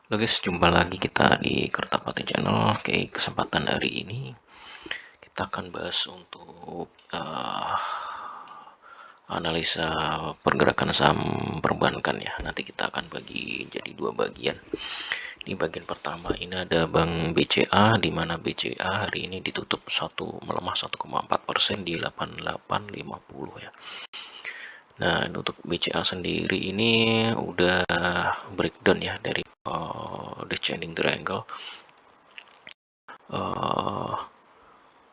Halo guys, jumpa lagi kita di Kertapati Channel. Oke, kesempatan hari ini kita akan bahas untuk analisa pergerakan saham perbankan ya. Nanti kita akan bagi jadi dua bagian. Di bagian pertama ini ada Bank BCA, di mana BCA hari ini ditutup melemah 1,4% di 8850 ya. Nah, untuk BCA sendiri ini udah breakdown ya dari descending triangle.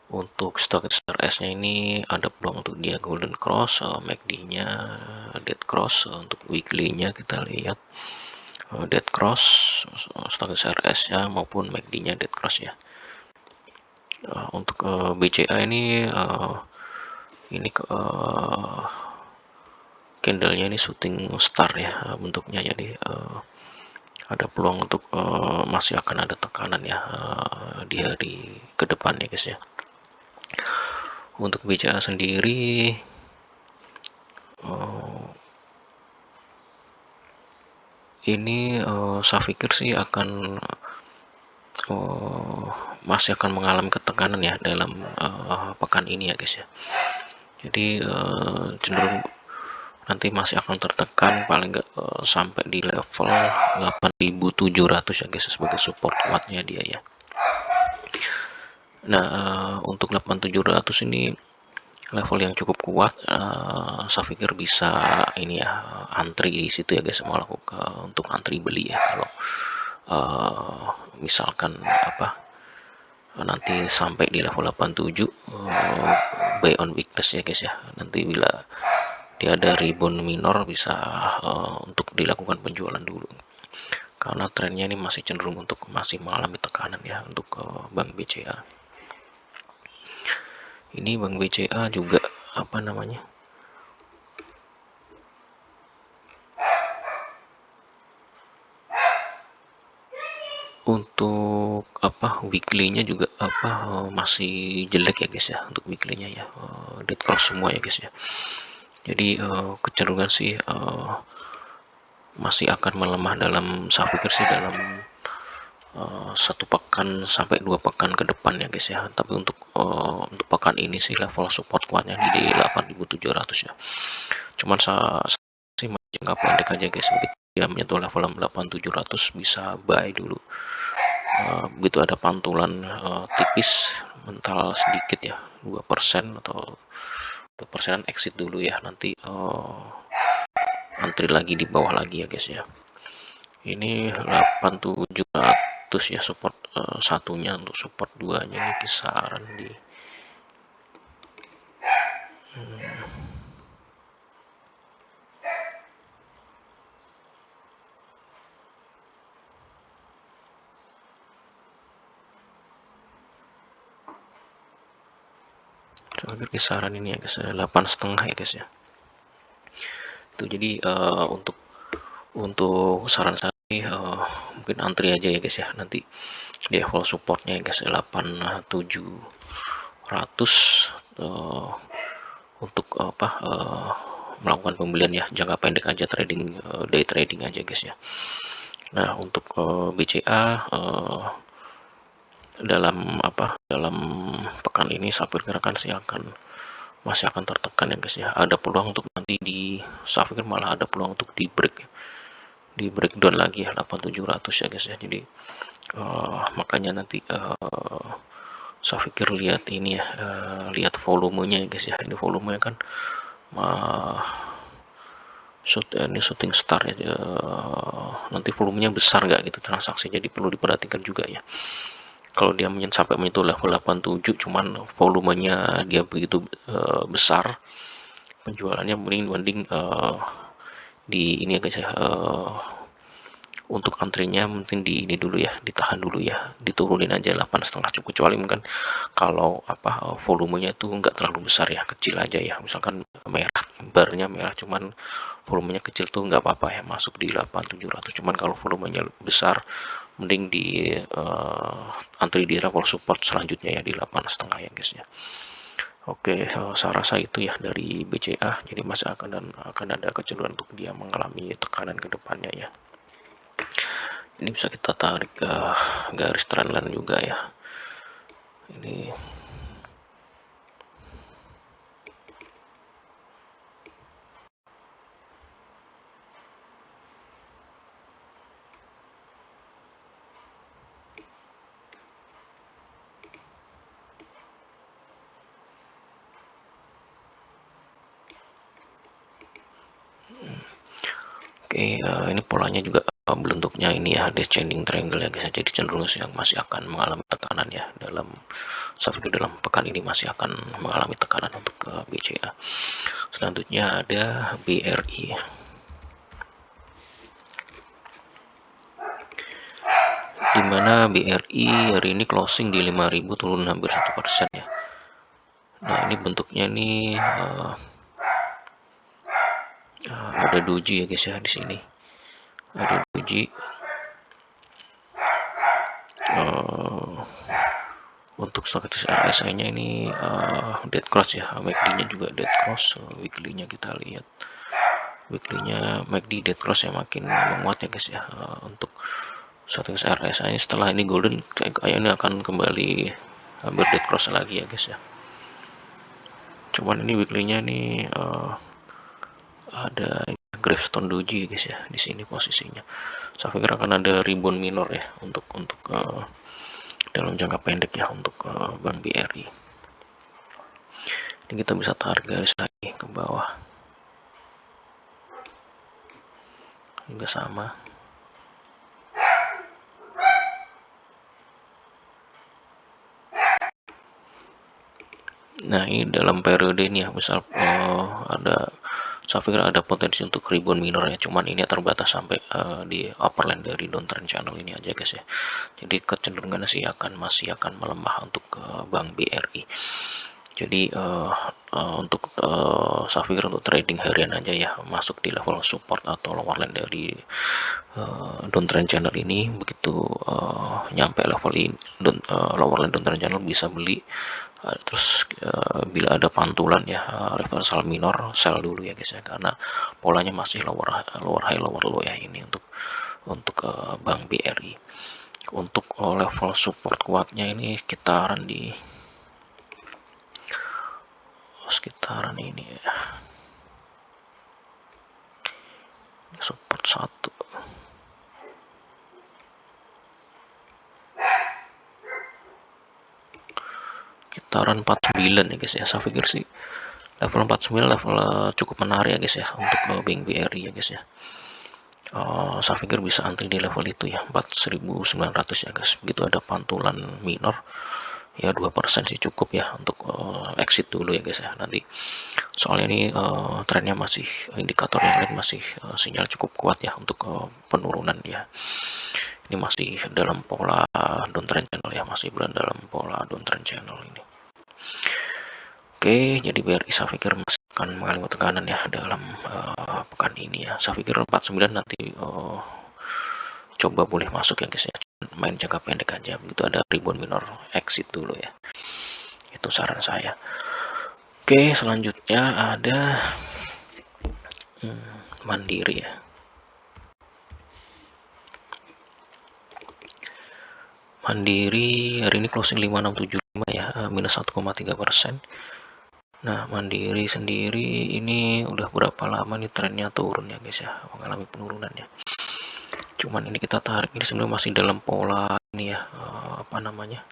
Untuk stock SRS-nya ini ada peluang untuk dia golden cross, MACD-nya dead cross. Untuk weekly-nya kita lihat dead cross, stock SRS-nya maupun MACD-nya dead cross ya. Untuk BCA ini candle-nya ini shooting star ya bentuknya, jadi ada peluang untuk masih akan ada tekanan ya di hari ke depan ya guys ya. Untuk BCA sendiri ini saya pikir sih akan masih akan mengalami ketekanan ya dalam pekan ini ya guys ya. Jadi cenderung nanti masih akan tertekan paling nggak sampai di level 8.700 ya guys sebagai support kuatnya dia ya. Nah, untuk 8.700 ini level yang cukup kuat, saya pikir bisa ini ya antri di situ ya guys, melakukan untuk antri beli ya kalau misalkan nanti sampai di level 87 buy on weakness ya guys ya. Nanti bila dia ada rebound minor bisa untuk dilakukan penjualan dulu, karena trennya ini masih cenderung untuk masih mengalami tekanan ya untuk Bank BCA. Ini Bank BCA juga untuk weekly-nya juga masih jelek ya guys ya. Untuk weekly-nya ya dead cross semua ya guys ya. Jadi kecenderungan sih masih akan melemah dalam, saya pikir sih dalam 1 pekan sampai 2 pekan ke depan ya guys ya. Tapi untuk pekan ini sih level support kuatnya di 8.700 ya. Cuman saya sih jangka pendek aja guys, dia menyentuh level 8.700 bisa buy dulu. Begitu ada pantulan tipis mental sedikit ya 2% atau 2% exit dulu ya, nanti antri lagi di bawah lagi ya guys ya. Ini 8.700 ya support satunya. Untuk support 2 nya ini kisaran di kisaran ini ya guys, 8,5 ya guys ya. Itu jadi untuk saran saya mungkin antri aja ya guys ya, nanti di level supportnya ya guys 8.700 untuk melakukan pembelian ya jangka pendek aja, trading day trading aja guys ya. Nah, untuk BCA dalam pekan ini saya perkirakan sih masih akan tertekan ya guys ya. Ada peluang untuk nanti saya pikir malah ada peluang untuk di breakdown lagi ya 8.700 ya guys ya. Jadi makanya nanti saya pikir lihat ini ya, lihat volumenya ya guys ya. Ini volumenya kan ini shooting star ya, nanti volumenya besar nggak gitu transaksi, jadi perlu diperhatikan juga ya. Kalau dia sampai menyentuh level 87 cuman volumenya dia begitu besar, penjualannya mending di ini ya guys ya, untuk antrinya mungkin di ini dulu ya, ditahan dulu ya, diturunin aja 8,5 cukup, kecuali mungkin kalau volumenya itu enggak terlalu besar ya, kecil aja ya, misalkan merah, barnya merah cuman volumenya kecil tuh nggak apa-apa ya, masuk di 8.700. Cuman kalau volumenya besar mending di antri di level support selanjutnya ya di 8,5 ya guys ya. Oke, saya rasa itu ya dari BCA. Jadi masih akan ada kecenderungan untuk dia mengalami tekanan ke depannya ya. Ini bisa kita tarik ke garis trendline juga ya. Ini Oke, ini polanya juga bentuknya ini ya, descending triangle ya guys. Jadi cenderung yang masih akan mengalami tekanan ya saya pikir dalam pekan ini masih akan mengalami tekanan untuk BCA. Selanjutnya ada BRI. Di mana BRI hari ini closing di 5.000, turun hampir 1% ya. Nah, ini bentuknya nih ada doji ya guys ya di sini. Ada doji. Untuk stokastis RSI-nya ini dead cross ya, MACD-nya juga dead cross. Weekly-nya kita lihat, weekly-nya MACD dead cross ya, makin menguat ya guys ya. Untuk stokastis RSI setelah ini golden kayaknya akan kembali hampir dead cross lagi ya guys ya. Cuman ini weekly-nya nih ada gravestone doji guys ya di sini posisinya. Saya pikir akan ada rebound minor ya untuk dalam jangka pendek ya untuk Bank BRI. Ini kita bisa tarik garis lagi ke bawah. Juga sama. Nah, ini dalam periode ini ya, misal saya pikir ada potensi untuk rebound minor ya, cuman ini terbatas sampai di upper line dari downtrend channel ini aja guys ya. Jadi kecenderungannya sih masih akan melemah untuk Bank BRI. Jadi untuk saya pikir untuk trading harian aja ya, masuk di level support atau lower line dari downtrend channel ini. Begitu nyampe level ini lower line downtrend channel bisa beli. Terus bila ada pantulan ya, reversal minor, sell dulu ya guys ya, karena polanya masih lower high lower low ya ini untuk Bank BRI. Untuk level support kuatnya ini sekitaran ini ya, support 1 sekitaran 49 ya guys ya. Saya pikir sih level 49 level cukup menarik ya guys ya untuk Bank BRI ya guys ya. Saya pikir bisa antri di level itu ya, 4.900 ya guys. Begitu ada pantulan minor ya 2% sih cukup ya untuk exit dulu ya guys ya. Nanti soalnya ini trennya masih, indikator yang lain masih sinyal cukup kuat ya untuk penurunan ya. Ini masih dalam pola downtrend channel ya, masih berada dalam pola downtrend channel ini. Oke, jadi BRI saya pikir masih akan mengalami tekanan ya dalam pekan ini ya. Saya pikir 49 nanti coba boleh masuk ya guys ya, main jangka pendek aja. Begitu ada rebound minor, exit dulu ya, itu saran saya. Oke, selanjutnya ada Mandiri ya. Mandiri hari ini closing 5675 ya, minus 1,3%. Nah, Mandiri sendiri ini udah berapa lama nih trennya turun ya guys ya, mengalami penurunan ya. Cuman ini kita tarik, ini sebenarnya masih dalam pola ini ya, apa namanya,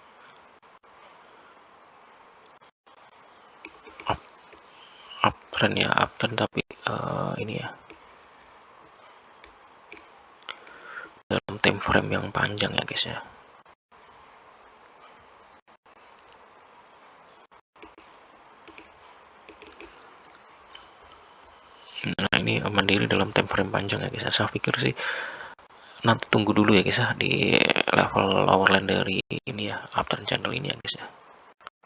uptrend ya, uptrend tapi ini ya dalam time frame yang panjang ya guys ya. Nah, ini Mandiri dalam time frame panjang ya guys ya. Saya pikir sih nanti tunggu dulu ya guys ya di level lower line dari ini ya, uptrend channel ini ya guys ya,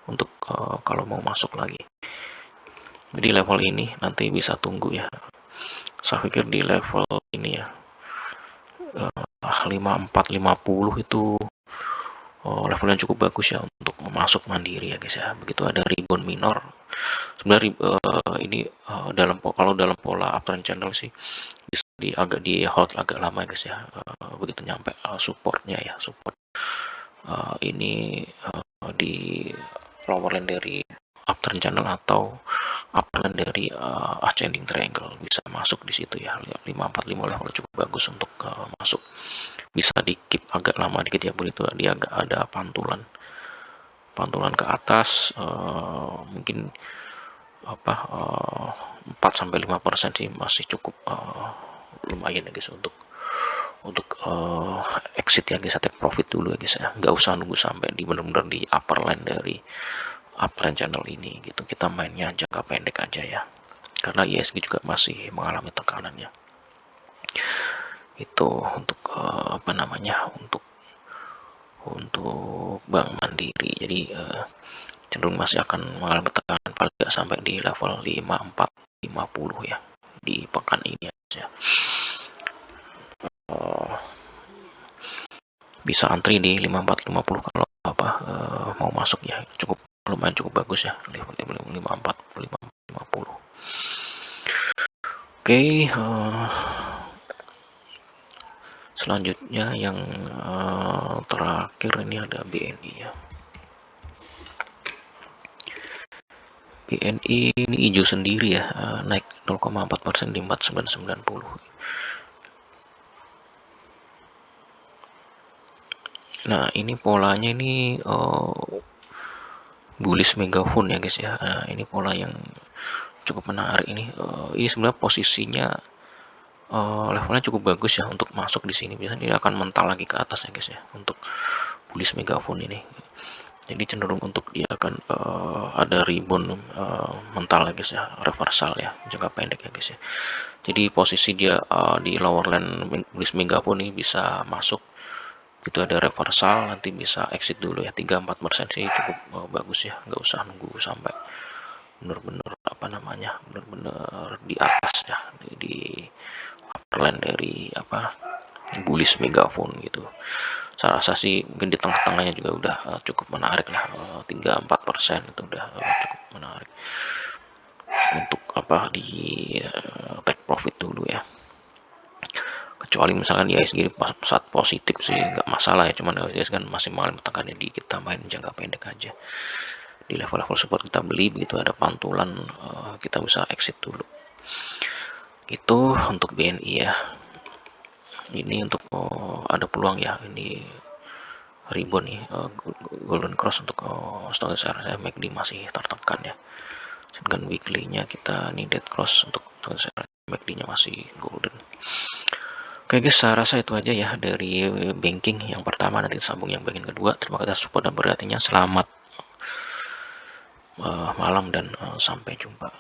untuk kalau mau masuk lagi. Jadi level ini nanti bisa tunggu ya. Saya pikir di level ini ya 5450 itu levelnya cukup bagus ya untuk masuk Mandiri ya guys ya. Begitu ada rebound minor, sebenarnya ini kalau dalam pola uptrend channel sih bisa agak di hold agak lama ya guys ya, begitu nyampe supportnya ya, support ini di lower line dari uptrend channel atau uptrend dari ascending triangle bisa masuk di situ ya. 545 level cukup bagus untuk masuk, bisa di keep agak lama dikit ya, begitu dia agak ada pantulan ke atas, mungkin apa 4-5% sih masih cukup lumayan ya guys untuk exit ya guys, take profit dulu ya guys ya, nggak usah nunggu sampai di benar-benar di upper line dari uptrend channel ini gitu, kita mainnya jangka pendek aja ya, karena ISG juga masih mengalami tekanannya. Itu untuk apa namanya, untuk Bank Mandiri, jadi cenderung masih akan mengalami tekanan paling nggak sampai di level 5450 ya di pekan ini aja. Bisa antri di 5450 kalau mau masuk ya, lumayan cukup bagus ya, level 5450. Oke, selanjutnya yang terakhir ini ada BNI ya. BNI ini hijau sendiri ya, naik 0,4% di 4990. Nah, ini polanya ini bullish megaphone ya guys ya. Nah, ini pola yang cukup menarik ini. Ini sebenarnya posisinya levelnya cukup bagus ya untuk masuk di sini. Biasanya dia akan mental lagi ke atas ya guys ya untuk bullish megaphone ini. Jadi cenderung untuk dia akan ada rebound mental ya guys ya, reversal ya, jangka pendek ya guys ya. Jadi posisi dia di lower line bullish megaphone ini bisa masuk, itu ada reversal nanti bisa exit dulu ya, 3-4% sih cukup bagus ya, nggak usah nunggu sampai bener-bener apa namanya, bener-bener di atas ya, di upper line dari bullish megaphone gitu. Saya rasa sih mungkin di tengah-tengahnya juga udah cukup menarik lah, 3-4% itu udah cukup menarik untuk di take profit dulu ya. Kecuali misalkan ISG saat positif sih nggak masalah ya, cuman ISG kan masih mengalami tekanannya di, kita main jangka pendek aja di level-level support, kita beli begitu ada pantulan kita bisa exit dulu. Itu untuk BNI ya. Ini untuk ada peluang ya, ini rebound nih, golden cross untuk stock saya MACD masih tertekan ya. Sedangkan weekly-nya kita nih dead cross untuk MACD-nya masih golden. Oke guys, saya rasa itu aja ya dari banking yang pertama, nanti sambung yang bagian kedua. Terima kasih support dan perhatiannya. Selamat malam dan sampai jumpa.